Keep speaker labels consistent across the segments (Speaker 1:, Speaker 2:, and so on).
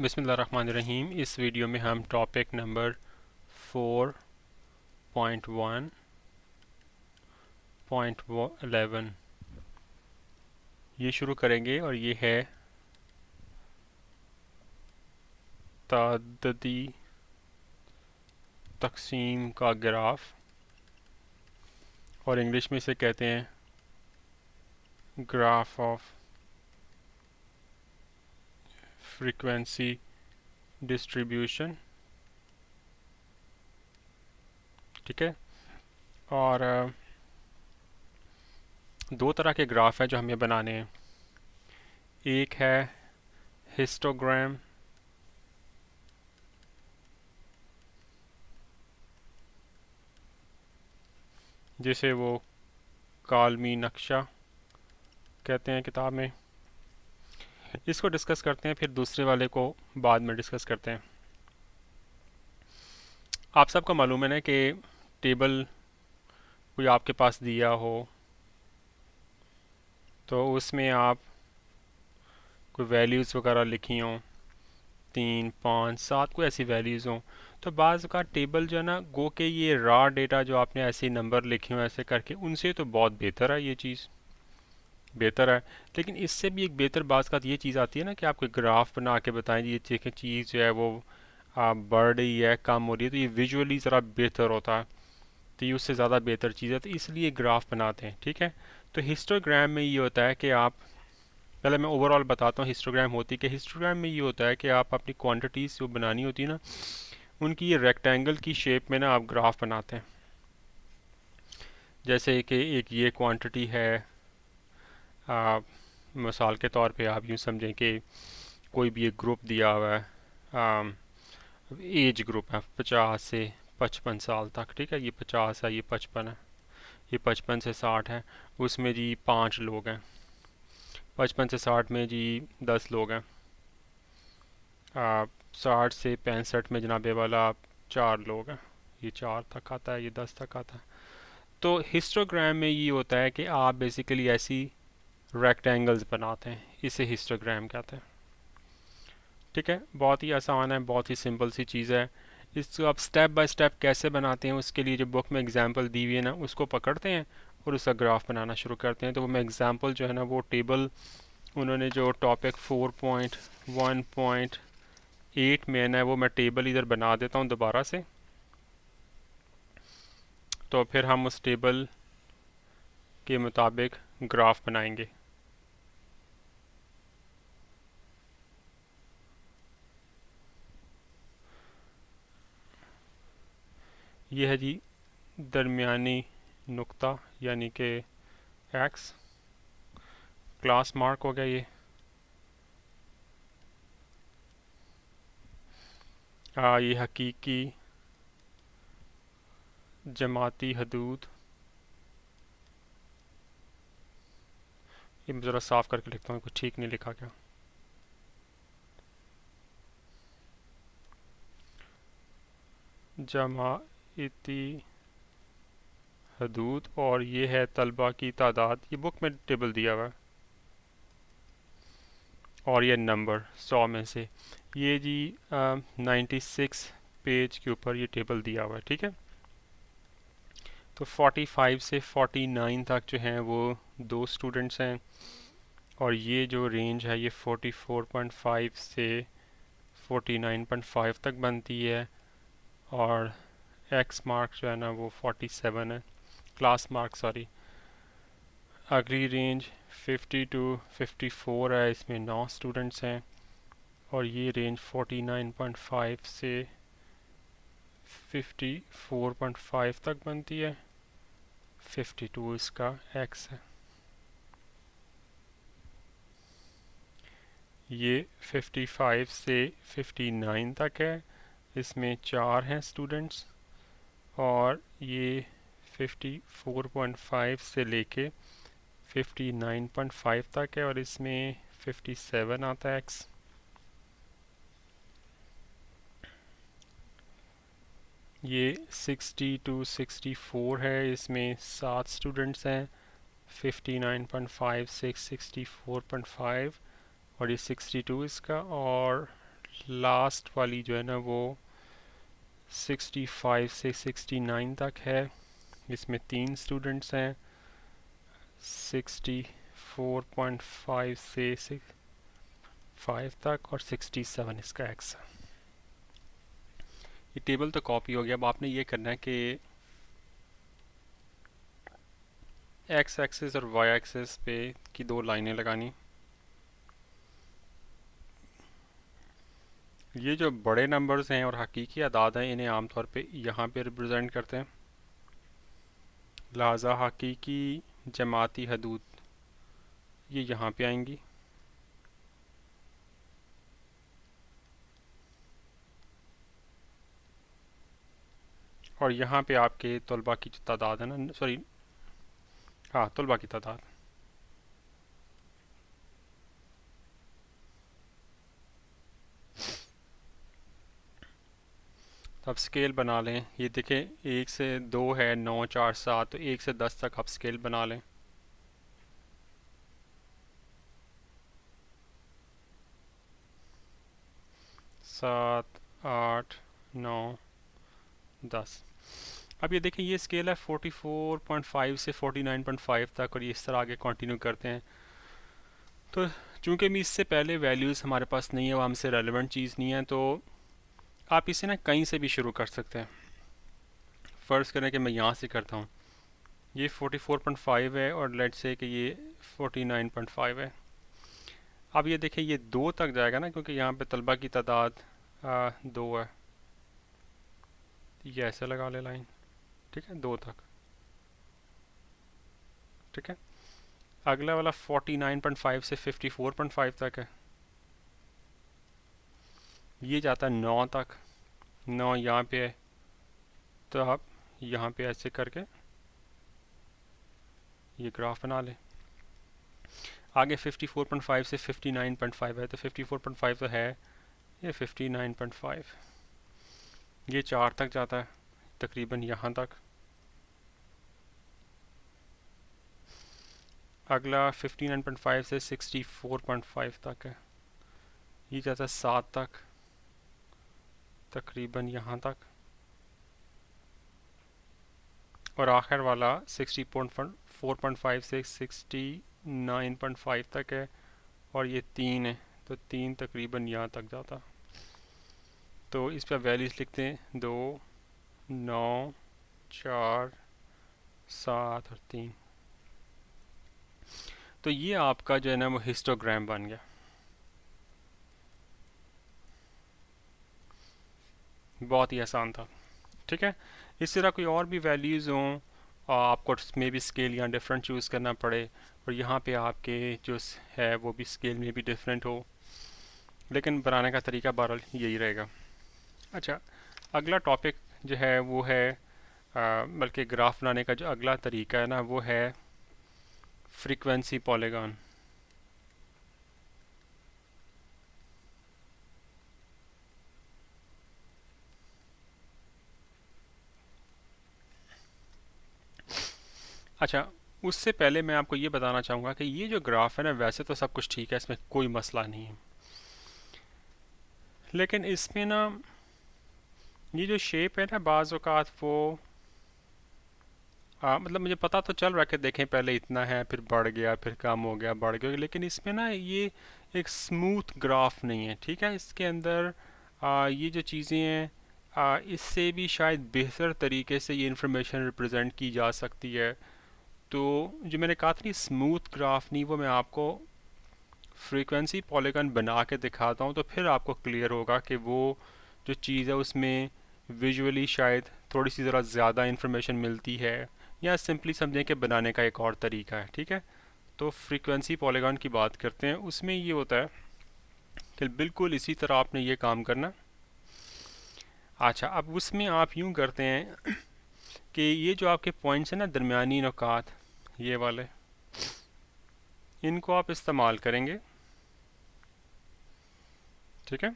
Speaker 1: बिस्मिल्लाहिर्रहमानिर्रहीम। इस वीडियो में हम टॉपिक नंबर 4.1.11 ये शुरू करेंगे और ये है ताददी तकसीम का ग्राफ, और इंग्लिश में इसे कहते हैं ग्राफ ऑफ फ्रीक्वेंसी डिस्ट्रीब्यूशन। ठीक है, और दो तरह के ग्राफ हैं जो हमें बनाने हैं। एक है हिस्टोग्राम, जिसे वो कालमी नक्शा कहते हैं किताब में। इसको डिस्कस करते हैं, फिर दूसरे वाले को बाद में डिस्कस करते हैं। आप सबको मालूम है ना कि टेबल कोई आपके पास दिया हो तो उसमें आप कोई वैल्यूज़ वगैरह लिखी हों, 3, 5, 7 कोई ऐसी वैल्यूज़ हों, तो बाज़ का टेबल जो है ना गो के ये रॉ डेटा जो आपने ऐसे नंबर लिखे हों ऐसे करके, उनसे तो बहुत बेहतर है, ये चीज़ बेहतर है। लेकिन इससे भी एक बेहतर बात का ये चीज़ आती है ना कि आप कोई ग्राफ बना के बताएं ये चीज़ जो है वो बढ़ रही है, कम हो रही है, तो ये विजुअली ज़रा बेहतर होता है। तो ये उससे ज़्यादा बेहतर चीज़ है, तो इसलिए ग्राफ बनाते हैं। ठीक है, तो हिस्टोग्राम में ये होता है कि आप, पहले मैं ओवरऑल बताता हूँ हिस्टोग्राम होती है कि हिस्टोग्राम में ये होता है कि आप अपनी क्वांटिटीज़ जो बनानी होती है ना, उनकी ये रेक्टेंगल की शेप में ना आप ग्राफ बनाते हैं। जैसे कि एक ये क्वांटिटी है, मिसाल के तौर पे आप यूँ समझें कि कोई भी एक ग्रुप दिया हुआ है, एज ग्रुप है 50 से 55 साल तक। ठीक है, ये 50 है, ये 55 है, ये 55 से 60 है। उसमें जी 5 लोग हैं। 55 से 60 में जी 10 लोग हैं। 60 से 65 में जनाबे वाला 4 लोग हैं। ये 4 तक आता है, ये 10 तक आता है। तो हिस्टोग्राम में ये होता है कि आप बेसिकली ऐसी रेक्टेंगल्स बनाते हैं, इसे हिस्टोग्राम कहते हैं। ठीक है, बहुत ही आसान है, बहुत ही सिंपल सी चीज़ है। इसको आप स्टेप बाय स्टेप कैसे बनाते हैं उसके लिए जो बुक में एग्जांपल दी हुई है ना, उसको पकड़ते हैं और उसका ग्राफ बनाना शुरू करते हैं। तो वो मैं एग्जांपल जो है ना, वो टेबल उन्होंने जो टॉपिक 4.1.8 में है ना, वो मैं टेबल इधर बना देता हूँ दोबारा से। तो फिर हम उस टेबल के मुताबिक ग्राफ बनाएंगे। ये है जी दरमियानी नुक्ता, यानी कि एक्स, क्लास मार्क हो गया ये। ये हकीकी जमाती हदूद, ये मैं ज़रा साफ़ करके लिखता हूँ, कुछ ठीक नहीं लिखा क्या। जमाती हदूद, और ये है तलबा की तादाद, ये बुक में टेबल दिया हुआ है। और ये नंबर 100 में से, ये जी 96 पेज के ऊपर ये टेबल दिया हुआ है। ठीक है, तो 45 से 49 तक जो हैं वो 2 स्टूडेंट्स हैं, और ये जो रेंज है ये 44.5 से 49.5 तक बनती है। और एक्स मार्क जो है ना वो 47 है, क्लास मार्क सॉरी। अगली रेंज 50 टू 54 है, इसमें 9 स्टूडेंट्स हैं, और ये रेंज 49.5 से 54.5 तक बनती है। 52 इसका एक्स है। ये 55 से 59 तक है, इसमें 4 हैं स्टूडेंट्स, और ये 54.5 से लेके 59.5 तक है, और इसमें 57 आता है एक्स। ये 60 टू 64 है, इसमें 7 स्टूडेंट्स हैं, 59.5 से 64.5, और ये 62 इसका। और लास्ट वाली जो है ना वो 65 से 69 तक है। इसमें 3 स्टूडेंट्स हैं। 64.5 से 5 तक और 67 इसका एक्स। ये टेबल तो कॉपी हो गया। अब आपने ये करना है कि एक्स एक्सिस और वाई एक्सिस पे की 2 लाइनें लगानी। ये जो बड़े नंबर्स हैं और हकीकी अदाद हैं इन्हें आमतौर पे यहाँ पे रिप्रेजेंट करते हैं। लिहाजा हकीकी जमाती हदूद ये यहाँ पे आएंगी। और यहाँ पे आपके तलबा की जो तादाद है ना, सॉरी हाँ तलबा की तादाद। तो अब स्केल बना लें। ये देखें 1 से 2 है, 9 4 7, तो 1 से 10 तक आप स्केल बना लें। सात, 8, 9, 10। अब ये देखें ये स्केल है 44.5 से 49.5 तक और ये इस तरह आगे कंटिन्यू करते हैं। तो चूँकि मैं इससे पहले वैल्यूज़ हमारे पास नहीं है, वो हमसे रेलेवेंट चीज़ नहीं है, तो आप इसे ना कहीं से भी शुरू कर सकते हैं। फ़र्ज़ करें कि मैं यहाँ से करता हूँ। ये 44.5 है और लेट्स से कि ये 49.5 है। अब ये देखें ये 2 तक जाएगा ना, क्योंकि यहाँ पे तलबा की तादाद 2 है। ये ऐसे लगा ले लाइन, ठीक है, 2 तक, ठीक है। अगला वाला 49.5 से 54.5 तक है। ये जाता है 9 तक, 9 यहाँ पे है, तो आप यहाँ पे ऐसे करके ये ग्राफ बना लें। आगे 54.5 से 59.5 है, तो 54.5 तो है, ये 59.5। ये 4 तक जाता है तकरीबन यहाँ तक। अगला 59.5 से 64.5 तक है, ये जाता है 7 तक तकरीबन यहाँ तक। और आखिर वाला 60.4.5 से 69.5 तक है और ये 3 है, तो 3 तकरीबन यहाँ तक जाता। तो इस पर वैल्यूज़ लिखते हैं 2, 9, 4, 7 और 3। तो ये आपका जो है ना वो हिस्टोग्राम बन गया। बहुत ही आसान था, ठीक है। इस तरह कोई और भी वैल्यूज़ हों आपको में भी स्केल यहाँ डिफरेंट चूज़ करना पड़े और यहाँ पे आपके जो है वो भी स्केल में भी डिफरेंट हो, लेकिन बनाने का तरीका बहरहाल यही रहेगा। अच्छा, अगला टॉपिक जो है वो है बल्कि ग्राफ बनाने का जो अगला तरीका है ना वो है फ्रीक्वेंसी पॉलीगॉन। अच्छा, उससे पहले मैं आपको ये बताना चाहूँगा कि ये जो ग्राफ है ना वैसे तो सब कुछ ठीक है, इसमें कोई मसला नहीं है, लेकिन इसमें ना ये जो शेप है ना बाज़ औक़ात वो मतलब मुझे पता तो चल रहा है कि देखें पहले इतना है फिर बढ़ गया फिर कम हो गया बढ़ गया, लेकिन इसमें ना ये एक स्मूथ ग्राफ नहीं है, ठीक है। इसके अंदर ये जो चीज़ें हैं इससे भी शायद बेहतर तरीके से ये इंफॉर्मेशन रिप्रेजेंट की जा सकती है। तो जो मैंने कहा था स्मूथ ग्राफ नहीं, वो मैं आपको फ्रीक्वेंसी पॉलीगॉन बना के दिखाता हूँ, तो फिर आपको क्लियर होगा कि वो जो चीज़ है उसमें विजुअली शायद थोड़ी सी ज़रा ज़्यादा इंफॉर्मेशन मिलती है, या सिंपली समझें कि बनाने का एक और तरीका है, ठीक है। तो फ्रीक्वेंसी पॉलीगॉन की बात करते हैं। उसमें ये होता है कि बिल्कुल इसी तरह आपने ये काम करना। अच्छा, अब उसमें आप यूँ करते हैं कि ये जो आपके पॉइंट्स हैं ना दरमियानी नुकात, ये वाले, इनको आप इस्तेमाल करेंगे, ठीक है।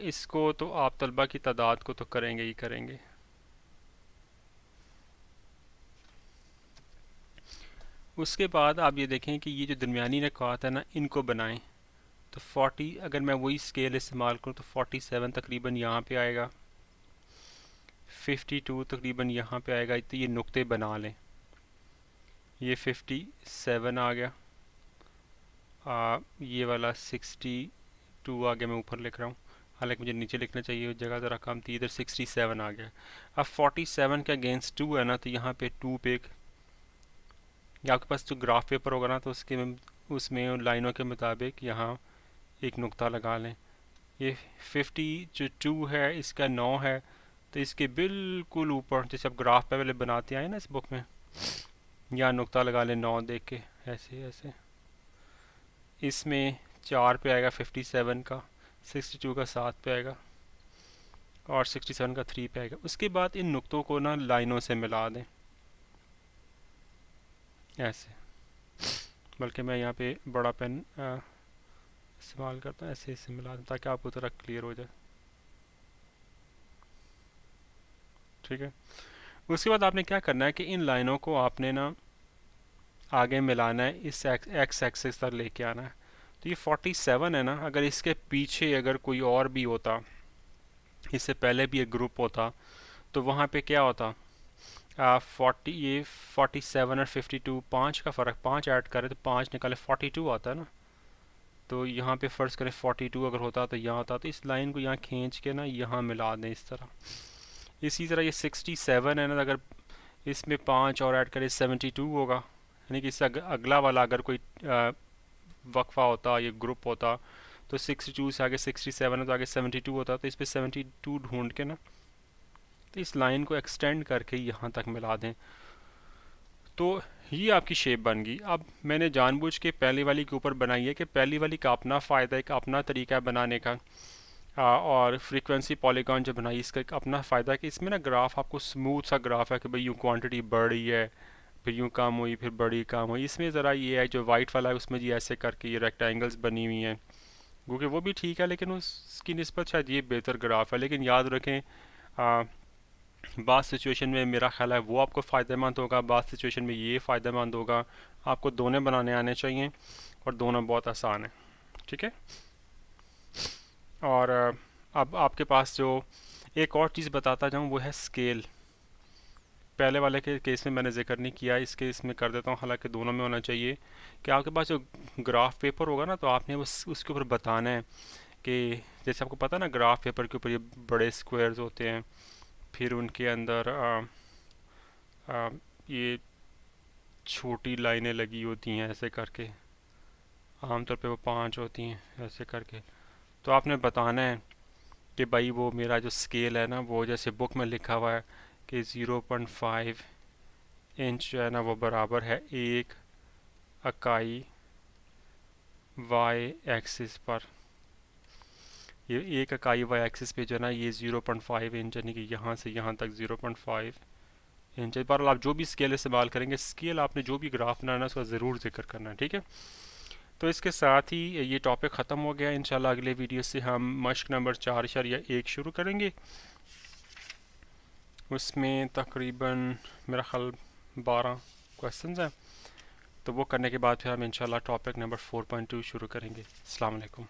Speaker 1: इसको तो आप तलबा की तादाद को तो करेंगे ही करेंगे। उसके बाद आप ये देखें कि ये जो दरमियानी नुकात है ना इनको बनाएं। तो 40 अगर मैं वही स्केल इस्तेमाल करूँ तो 47 तकरीबन यहाँ पे आएगा, 52 तकरीबन यहाँ पे आएगा। तो ये नुक्ते बना लें, ये 57 आ गया, ये वाला 62 आ गया, मैं ऊपर लिख रहा हूँ, हालांकि मुझे नीचे लिखना चाहिए, जगह ज़रा कम थी। इधर 67 आ गया। अब 47 के अगेंस्ट 2 है ना, तो यहाँ पे 2 पे या आपके पास जो ग्राफ पेपर होगा ना, तो उसमें लाइनों के मुताबिक यहाँ एक नुक्ता लगा लें। ये 50 जो 2 है इसका 9 है, तो इसके बिल्कुल ऊपर जैसे आप ग्राफ पे पहले बनाते आए ना इस बुक में, यहाँ नुक्ता लगा लें 9 देख के, ऐसे ऐसे। इसमें 4 पे आएगा 57 का, 62 का 7 पे आएगा और 67 का 3 पे आएगा। उसके बाद इन नुक्तों को ना लाइनों से मिला दें ऐसे, बल्कि मैं यहाँ पे बड़ा पेन इस्तेमाल करता हूँ, ऐसे ऐसे मिला दें ताकि आपको थोड़ा क्लियर हो जाए। ठीक है, उसके बाद आपने क्या करना है कि इन लाइनों को आपने ना आगे मिलाना है, इस एक्स एक्सिस पर लेके आना है। तो ये 47 है ना, अगर इसके पीछे अगर कोई और भी होता, इससे पहले भी एक ग्रुप होता, तो वहाँ पे क्या होता, 40 ये 47 और 52 5 का फ़र्क, 5 ऐड करें तो 5 निकाले 42 आता है ना। तो यहाँ पे फ़र्ज़ करें 42 अगर होता तो यहाँ होता, तो इस लाइन को यहाँ खींच के ना यहाँ मिला दें इस तरह। इसी तरह ये 67 है ना, अगर इसमें 5 और ऐड करें 72 होगा, यानी कि इससे अगला वाला अगर कोई वक्फा होता, ये ग्रुप होता, तो 62 से आगे 67 है तो आगे 72 होता, तो इस पर 72 ढूंढ के ना तो इस लाइन को एक्सटेंड करके यहाँ तक मिला दें, तो ये आपकी शेप बन गई। अब मैंने जानबूझ के पहली वाली के ऊपर बनाई है कि पहली वाली का अपना फ़ायदा, एक अपना तरीका है बनाने का, और फ्रीक्वेंसी पॉलीगॉन जो बनाई इसका एक अपना फ़ायदा है कि इसमें ना ग्राफ आपको स्मूथ सा ग्राफ है कि भाई यूँ क्वांटिटी बढ़ रही है, फिर यूँ कम हुई, फिर बड़ी कम हुई। इसमें ज़रा ये है जो वाइट वाला है उसमें जी ऐसे करके ये रेक्टेंगल्स बनी हुई हैं, क्योंकि वो भी ठीक है लेकिन उसकी निस्बत शायद ये बेहतर ग्राफ है। लेकिन याद रखें बात सिचुएशन में मेरा ख्याल है वो आपको फ़ायदेमंद होगा, बात सिचुएशन में ये फ़ायदेमंद होगा। आपको दोनों बनाने आने चाहिए और दोनों बहुत आसान है। ठीक है, और अब आपके पास जो एक और चीज़ बताता जाऊँ वो है स्केल। पहले वाले के केस में मैंने जिक्र नहीं किया, इस केस में कर देता हूँ, हालांकि दोनों में होना चाहिए कि आपके पास जो ग्राफ पेपर होगा ना, तो आपने उसके ऊपर बताना है कि जैसे आपको पता है ना ग्राफ पेपर के ऊपर ये बड़े स्क्वायर्स होते हैं, फिर उनके अंदर ये छोटी लाइनें लगी होती हैं ऐसे करके, आमतौर पे वो 5 होती हैं ऐसे करके। तो आपने बताना है कि भाई वो मेरा जो स्केल है ना, वो जैसे बुक में लिखा हुआ है कि 0.5 इंच जो है ना वो बराबर है 1 इकाई वाई एक्सिस पर। ये 1 इकाई वाई एक्सिस पे जो है ना ये 0.5 इंच, यानी कि यहाँ से यहाँ तक 0.5 इंच। पर आप जो भी स्केल इस्तेमाल करेंगे, स्केल आपने जो भी ग्राफ बनाना है उसका ज़रूर जिक्र करना है। ठीक है, तो इसके साथ ही ये टॉपिक ख़त्म हो गया। इंशाल्लाह अगले वीडियो से हम मश्क नंबर 4.1 शुरू करेंगे। उसमें तकरीबन मेरा ख्याल 12 क्वेश्चंस हैं, तो वो करने के बाद फिर हम इंशाल्लाह टॉपिक नंबर 4.2 शुरू करेंगे। अस्सलाम वालेकुम।